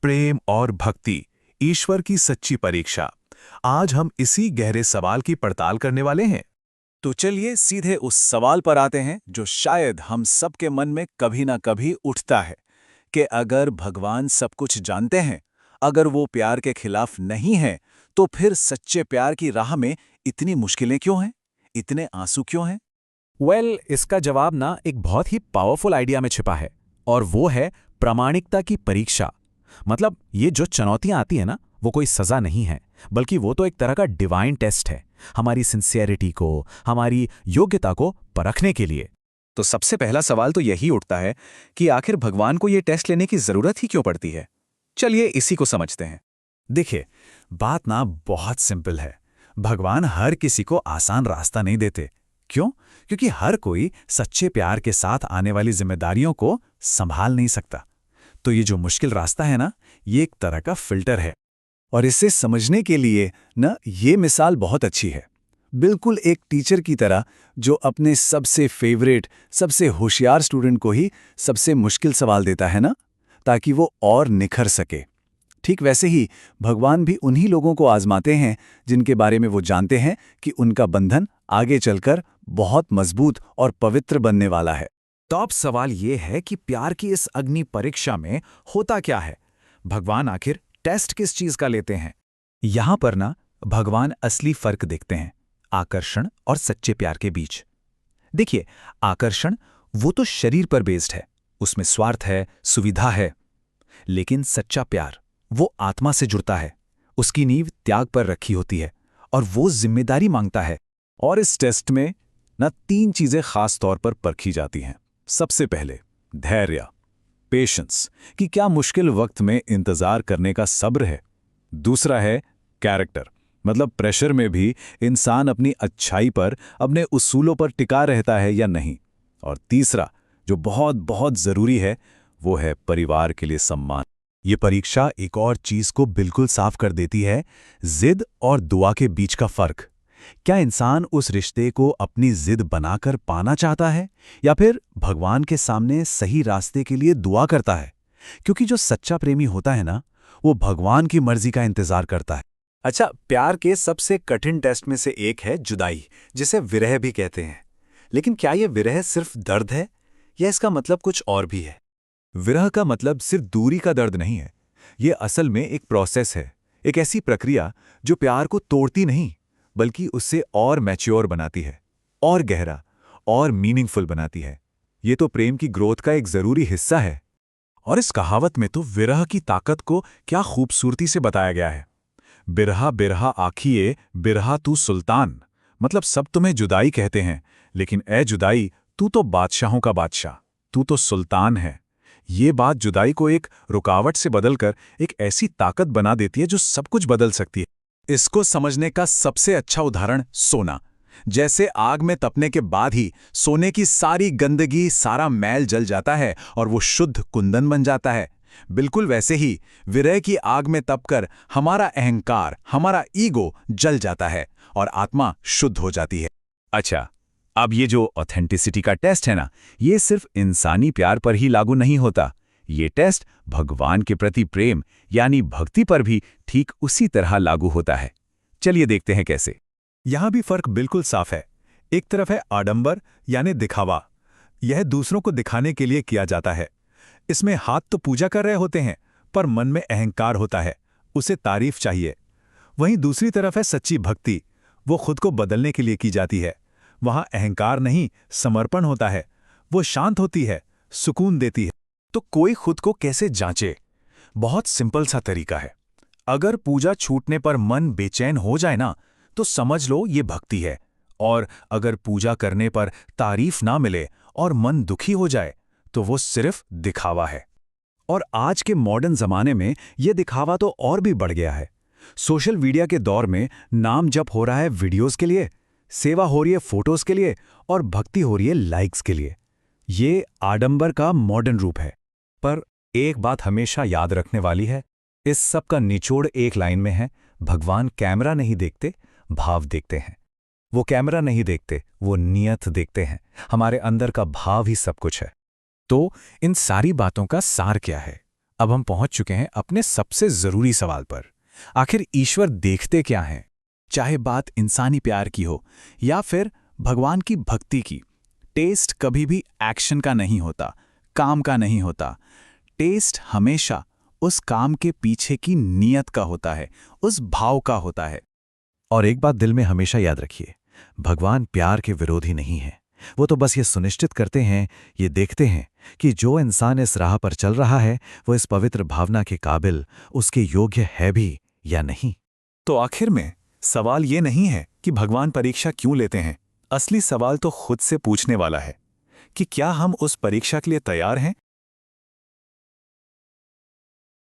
प्रेम और भक्ति, ईश्वर की सच्ची परीक्षा। आज हम इसी गहरे सवाल की पड़ताल करने वाले हैं। तो चलिए सीधे उस सवाल पर आते हैं जो शायद हम सबके मन में कभी ना कभी उठता है कि अगर भगवान सब कुछ जानते हैं, अगर वो प्यार के खिलाफ नहीं हैं, तो फिर सच्चे प्यार की राह में इतनी मुश्किलें क्यों हैं? इतने आंसू क्यों हैं? इसका जवाब ना एक बहुत ही पावरफुल आइडिया में छिपा है, और वो है प्रामाणिकता की परीक्षा। मतलब ये जो चुनौतियां आती है ना, वो कोई सजा नहीं है, बल्कि वो तो एक तरह का डिवाइन टेस्ट है, हमारी सिंसियरिटी को, हमारी योग्यता को परखने के लिए। तो सबसे पहला सवाल तो यही उठता है कि आखिर भगवान को ये टेस्ट लेने की जरूरत ही क्यों पड़ती है? चलिए इसी को समझते हैं। देखिए, बात ना बहुत सिंपल है। भगवान हर किसी को आसान रास्ता नहीं देते। क्यों? क्योंकि हर कोई सच्चे प्यार के साथ आने वाली जिम्मेदारियों को संभाल नहीं सकता। तो ये जो मुश्किल रास्ता है ना, ये एक तरह का फिल्टर है। और इसे समझने के लिए ना ये मिसाल बहुत अच्छी है। बिल्कुल एक टीचर की तरह जो अपने सबसे फेवरेट, सबसे होशियार स्टूडेंट को ही सबसे मुश्किल सवाल देता है ना, ताकि वो और निखर सके। ठीक वैसे ही भगवान भी उन्हीं लोगों को आजमाते हैं जिनके बारे में वो जानते हैं कि उनका बंधन आगे चलकर बहुत मजबूत और पवित्र बनने वाला है। तो अब सवाल ये है कि प्यार की इस अग्नि परीक्षा में होता क्या है? भगवान आखिर टेस्ट किस चीज का लेते हैं? यहां पर ना भगवान असली फर्क देखते हैं, आकर्षण और सच्चे प्यार के बीच। देखिए, आकर्षण वो तो शरीर पर बेस्ड है, उसमें स्वार्थ है, सुविधा है। लेकिन सच्चा प्यार वो आत्मा से जुड़ता है, उसकी नींव त्याग पर रखी होती है, और वो जिम्मेदारी मांगता है। और इस टेस्ट में ना 3 चीजें खास तौर पर परखी जाती हैं। सबसे पहले धैर्य, पेशेंस, कि क्या मुश्किल वक्त में इंतजार करने का सब्र है। दूसरा है कैरेक्टर, मतलब प्रेशर में भी इंसान अपनी अच्छाई पर, अपने उसूलों पर टिका रहता है या नहीं। और तीसरा, जो बहुत बहुत जरूरी है, वो है परिवार के लिए सम्मान। ये परीक्षा एक और चीज को बिल्कुल साफ कर देती है, जिद और दुआ के बीच का फर्क। क्या इंसान उस रिश्ते को अपनी जिद बनाकर पाना चाहता है, या फिर भगवान के सामने सही रास्ते के लिए दुआ करता है? क्योंकि जो सच्चा प्रेमी होता है ना, वो भगवान की मर्जी का इंतजार करता है। अच्छा, प्यार के सबसे कठिन टेस्ट में से एक है जुदाई, जिसे विरह भी कहते हैं। लेकिन क्या ये विरह सिर्फ दर्द है, या इसका मतलब कुछ और भी है? विरह का मतलब सिर्फ दूरी का दर्द नहीं है। ये असल में एक प्रोसेस है, एक ऐसी प्रक्रिया जो प्यार को तोड़ती नहीं, बल्कि उससे और मैच्योर बनाती है, और गहरा और मीनिंगफुल बनाती है। ये तो प्रेम की ग्रोथ का एक जरूरी हिस्सा है। और इस कहावत में तो विरह की ताकत को क्या खूबसूरती से बताया गया है। बिरहा बिरहा आखिए, बिरहा तू सुल्तान। मतलब सब तुम्हें जुदाई कहते हैं, लेकिन ए जुदाई, तू तो बादशाहों का बादशाह, तू तो सुल्तान है। ये बात जुदाई को एक रुकावट से बदलकर एक ऐसी ताकत बना देती है जो सब कुछ बदल सकती है। इसको समझने का सबसे अच्छा उदाहरण सोना। जैसे आग में तपने के बाद ही सोने की सारी गंदगी, सारा मैल जल जाता है और वो शुद्ध कुंदन बन जाता है, बिल्कुल वैसे ही विरह की आग में तपकर हमारा अहंकार, हमारा ईगो जल जाता है और आत्मा शुद्ध हो जाती है। अच्छा, अब ये जो ऑथेंटिसिटी का टेस्ट है ना, ये सिर्फ इंसानी प्यार पर ही लागू नहीं होता। ये टेस्ट भगवान के प्रति प्रेम यानी भक्ति पर भी ठीक उसी तरह लागू होता है। चलिए देखते हैं कैसे। यहां भी फर्क बिल्कुल साफ है। एक तरफ है आडंबर यानी दिखावा। यह दूसरों को दिखाने के लिए किया जाता है। इसमें हाथ तो पूजा कर रहे होते हैं, पर मन में अहंकार होता है, उसे तारीफ चाहिए। वहीं दूसरी तरफ है सच्ची भक्ति। वो खुद को बदलने के लिए की जाती है। वहां अहंकार नहीं, समर्पण होता है। वो शांत होती है, सुकून देती है। तो कोई खुद को कैसे जांचे? बहुत सिंपल सा तरीका है। अगर पूजा छूटने पर मन बेचैन हो जाए ना, तो समझ लो ये भक्ति है। और अगर पूजा करने पर तारीफ ना मिले और मन दुखी हो जाए, तो वो सिर्फ दिखावा है। और आज के मॉडर्न जमाने में यह दिखावा तो और भी बढ़ गया है। सोशल मीडिया के दौर में नाम जप हो रहा है वीडियोस के लिए, सेवा हो रही है फोटोज के लिए, और भक्ति हो रही है लाइक्स के लिए। ये आडंबर का मॉडर्न रूप है। पर एक बात हमेशा याद रखने वाली है, इस सब का निचोड़ एक लाइन में है। भगवान कैमरा नहीं देखते, भाव देखते हैं। वो कैमरा नहीं देखते, वो नियत देखते हैं। हमारे अंदर का भाव ही सब कुछ है। तो इन सारी बातों का सार क्या है? अब हम पहुंच चुके हैं अपने सबसे जरूरी सवाल पर। आखिर ईश्वर देखते क्या हैं? चाहे बात इंसानी प्यार की हो या फिर भगवान की भक्ति की, टेस्ट कभी भी एक्शन का नहीं होता, काम का नहीं होता। टेस्ट हमेशा उस काम के पीछे की नीयत का होता है, उस भाव का होता है। और एक बात दिल में हमेशा याद रखिए, भगवान प्यार के विरोधी नहीं हैं। वो तो बस ये सुनिश्चित करते हैं, ये देखते हैं कि जो इंसान इस राह पर चल रहा है वो इस पवित्र भावना के काबिल, उसके योग्य है भी या नहीं। तो आखिर में सवाल ये नहीं है कि भगवान परीक्षा क्यों लेते हैं। असली सवाल तो खुद से पूछने वाला है कि क्या हम उस परीक्षा के लिए तैयार हैं